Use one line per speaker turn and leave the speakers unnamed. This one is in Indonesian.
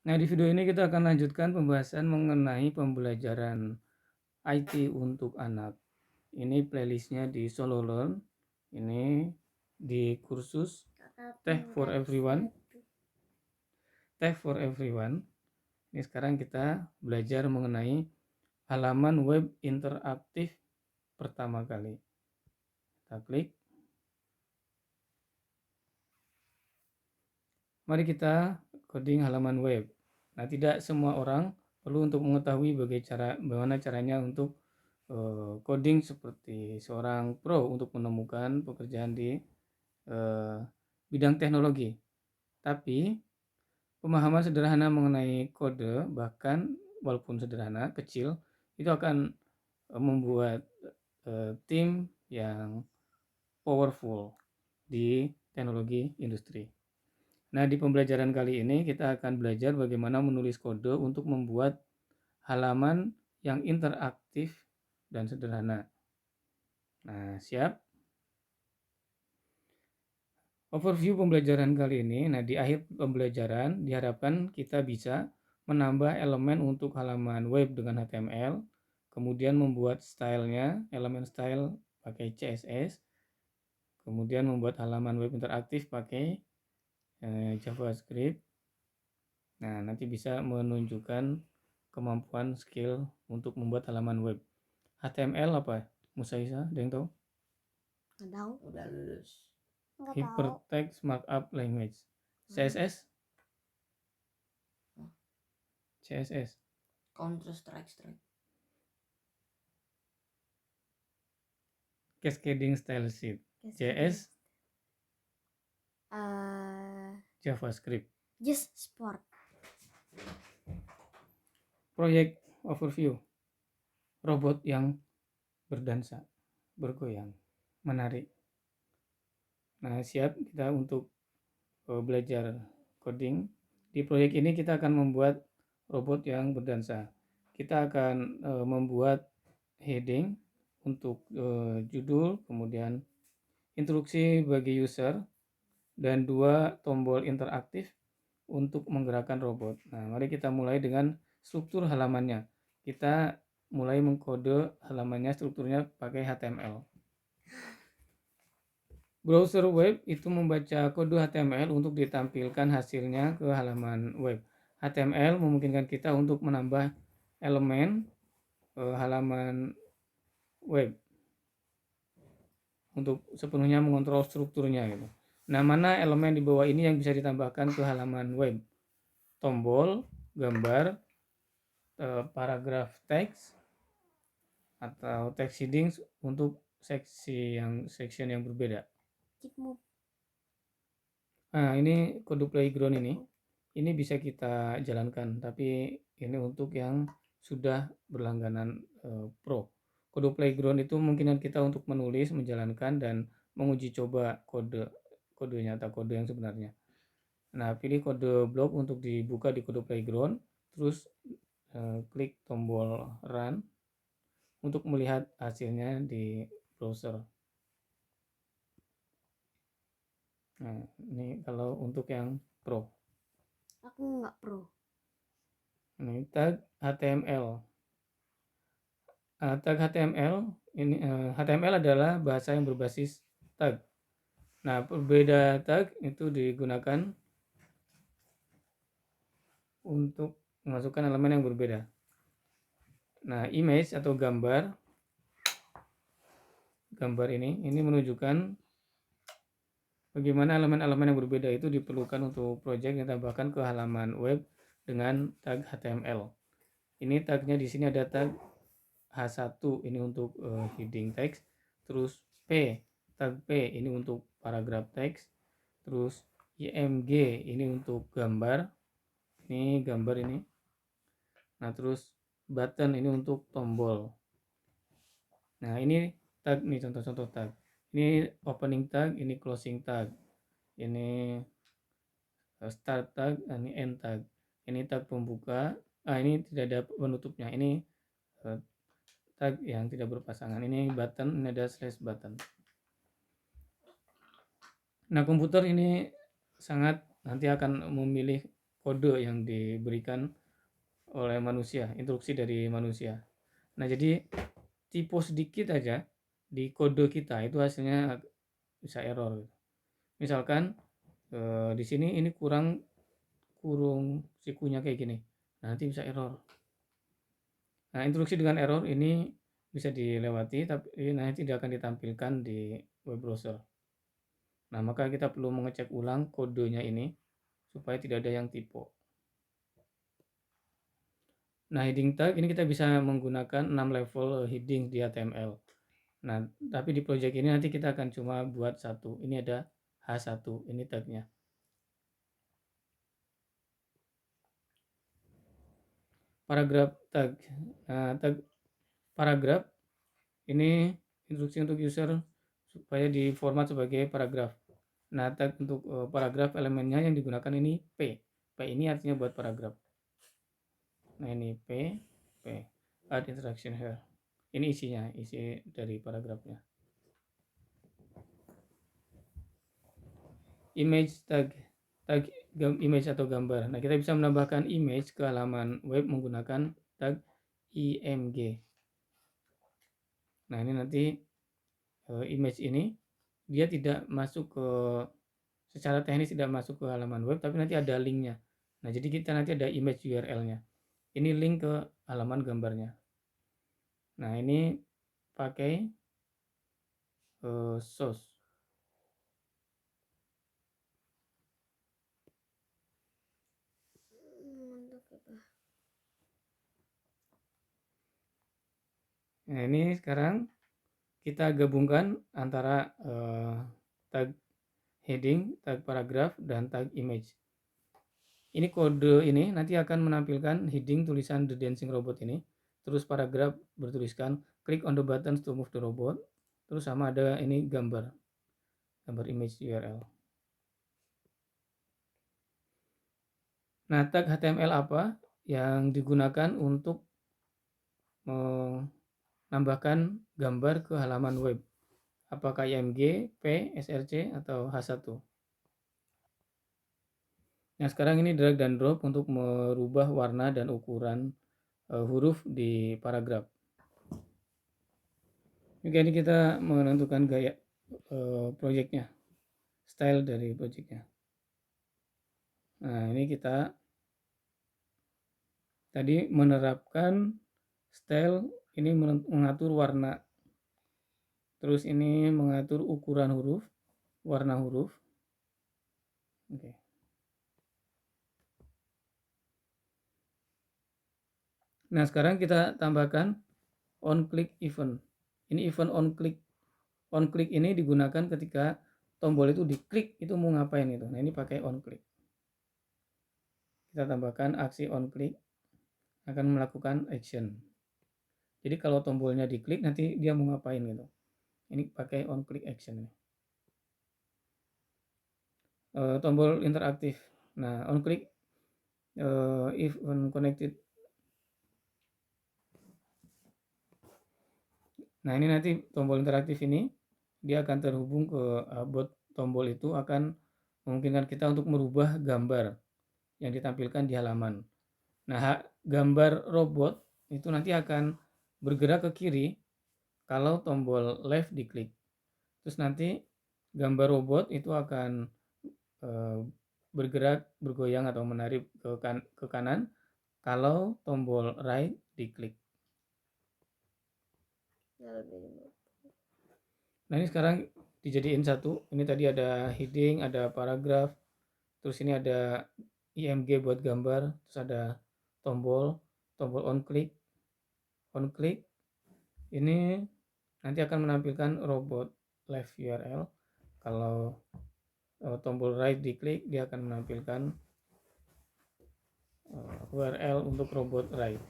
Nah, di video ini kita akan lanjutkan pembahasan mengenai pembelajaran IT untuk anak. Ini playlistnya di Solo Learn. Ini di kursus Tech for Everyone. Tech for Everyone. Ini sekarang kita belajar mengenai halaman web interaktif pertama kali. Kita klik. Mari kita coding halaman web. Nah, tidak semua orang perlu untuk mengetahui bagaimana caranya untuk coding seperti seorang pro untuk menemukan pekerjaan di bidang teknologi. Tapi pemahaman sederhana mengenai kode, bahkan walaupun sederhana, kecil, itu akan membuat tim yang powerful di teknologi industri. Nah, di pembelajaran kali ini kita akan belajar bagaimana menulis kode untuk membuat halaman yang interaktif dan sederhana. Nah, siap? Overview pembelajaran kali ini. Nah, di akhir pembelajaran diharapkan kita bisa menambah elemen untuk halaman web dengan HTML, kemudian membuat stylenya, elemen style pakai CSS, kemudian membuat halaman web interaktif pakai JavaScript. Nah, nanti bisa menunjukkan kemampuan skill untuk membuat halaman web. HTML apa? Musaisa, ada yang tahu?
Nggak tahu.
Udah lulus.
Nggak tahu.
Hypertext Markup Language. CSS? CSS.
Counter Strike.
Cascading Style Sheet. JS? JavaScript.
Just Sport.
Proyek overview. Robot yang berdansa, bergoyang, menarik. Nah, siap kita untuk belajar coding. Di proyek ini kita akan membuat robot yang berdansa. Kita akan membuat heading untuk judul, kemudian instruksi bagi user, dan 2 tombol interaktif untuk menggerakkan robot. Nah, mari kita mulai dengan struktur halamannya. Kita mulai mengkode halamannya, strukturnya pakai HTML. Browser web itu membaca kode HTML untuk ditampilkan hasilnya ke halaman web. HTML memungkinkan kita untuk menambah elemen halaman web untuk sepenuhnya mengontrol strukturnya gitu. Nah, mana elemen di bawah ini yang bisa ditambahkan ke halaman web? Tombol, gambar, paragraf teks, atau text heading untuk section yang berbeda. Nah, ini kode playground ini bisa kita jalankan, tapi ini untuk yang sudah berlangganan pro. Kode playground itu memungkinkan kita untuk menulis, menjalankan, dan menguji coba kodenya atau kode yang sebenarnya. Nah, pilih kode blok untuk dibuka di kode playground, terus klik tombol run untuk melihat hasilnya di browser. Nah, ini kalau untuk yang pro.
Aku nggak pro.
Ini tag HTML. Tag HTML ini HTML adalah bahasa yang berbasis tag. Nah, berbeda tag itu digunakan untuk memasukkan elemen yang berbeda. Nah, image atau gambar ini menunjukkan bagaimana elemen-elemen yang berbeda itu diperlukan untuk proyek yang ditambahkan ke halaman web dengan tag HTML. Ini tagnya di sini ada tag H1 ini untuk heading text, terus tag P ini untuk paragraf teks, terus IMG ini untuk gambar, ini gambar ini. Nah, terus button ini untuk tombol. Nah, ini tag nih, contoh-contoh tag. Ini opening tag, ini closing tag, ini start tag, ini end tag. Ini tag pembuka, ini tidak ada penutupnya. Ini tag yang tidak berpasangan. Ini button, ini ada slash button. Nah, komputer ini sangat nanti akan memilih kode yang diberikan oleh manusia, instruksi dari manusia. Nah, jadi typo sedikit aja di kode kita itu hasilnya bisa error. Misalkan di sini ini kurung sikunya kayak gini. Nanti bisa error. Nah, instruksi dengan error ini bisa dilewati, tapi nanti tidak akan ditampilkan di web browser. Nah, maka kita perlu mengecek ulang kodenya ini supaya tidak ada yang typo. Nah, heading tag ini kita bisa menggunakan 6 level heading di HTML. Nah, tapi di project ini nanti kita akan cuma buat satu. Ini ada H1, ini tagnya. Paragraf tag. Nah, tag paragraf ini instruksi untuk user supaya diformat sebagai paragraf. Nah, tag untuk paragraf elemennya yang digunakan ini P. P ini artinya buat paragraf. Nah, ini P. Add interaction here. Ini isinya, isi dari paragrafnya. Image tag image atau gambar. Nah, kita bisa menambahkan image ke halaman web menggunakan tag img. Nah, ini nanti image ini dia tidak masuk ke, secara teknis tidak masuk ke halaman web, tapi nanti ada linknya. Nah, jadi kita nanti ada image URL-nya. Ini link ke halaman gambarnya. Nah, ini pakai source. Nah, ini sekarang kita gabungkan antara tag heading, tag paragraf, dan tag image. Ini kode ini nanti akan menampilkan heading tulisan The Dancing Robot ini. Terus paragraf bertuliskan click on the buttons to move the robot. Terus sama ada ini gambar image URL. Nah, tag HTML apa yang digunakan untuk menambahkan gambar ke halaman web? Apakah IMG, P, SRC, atau H1? Nah, sekarang ini drag dan drop untuk merubah warna dan ukuran huruf di paragraf. Oke, ini kita menentukan gaya projectnya, style dari projectnya. Nah, ini kita tadi menerapkan style, ini mengatur warna, terus ini mengatur ukuran huruf, warna huruf. Oke. Nah, sekarang kita tambahkan on click event. Ini event on click. On click ini digunakan ketika tombol itu diklik, itu mau ngapain itu. Nah, ini pakai on click. Kita tambahkan aksi on click akan melakukan action. Jadi kalau tombolnya diklik nanti dia mau ngapain gitu. Ini pakai on click action. Tombol interaktif. Nah, on click if connected. Nah, ini nanti tombol interaktif ini dia akan terhubung ke bot tombol, itu akan memungkinkan kita untuk merubah gambar yang ditampilkan di halaman. Nah, gambar robot itu nanti akan bergerak ke kiri kalau tombol left diklik. Terus nanti gambar robot itu akan bergerak, bergoyang atau menarik ke kanan kalau tombol right diklik. Nah, ini sekarang dijadiin satu. Ini tadi ada heading, ada paragraf, terus ini ada IMG buat gambar, terus ada tombol on click. On click ini nanti akan menampilkan robot left URL. Kalau tombol right diklik, dia akan menampilkan URL untuk robot right.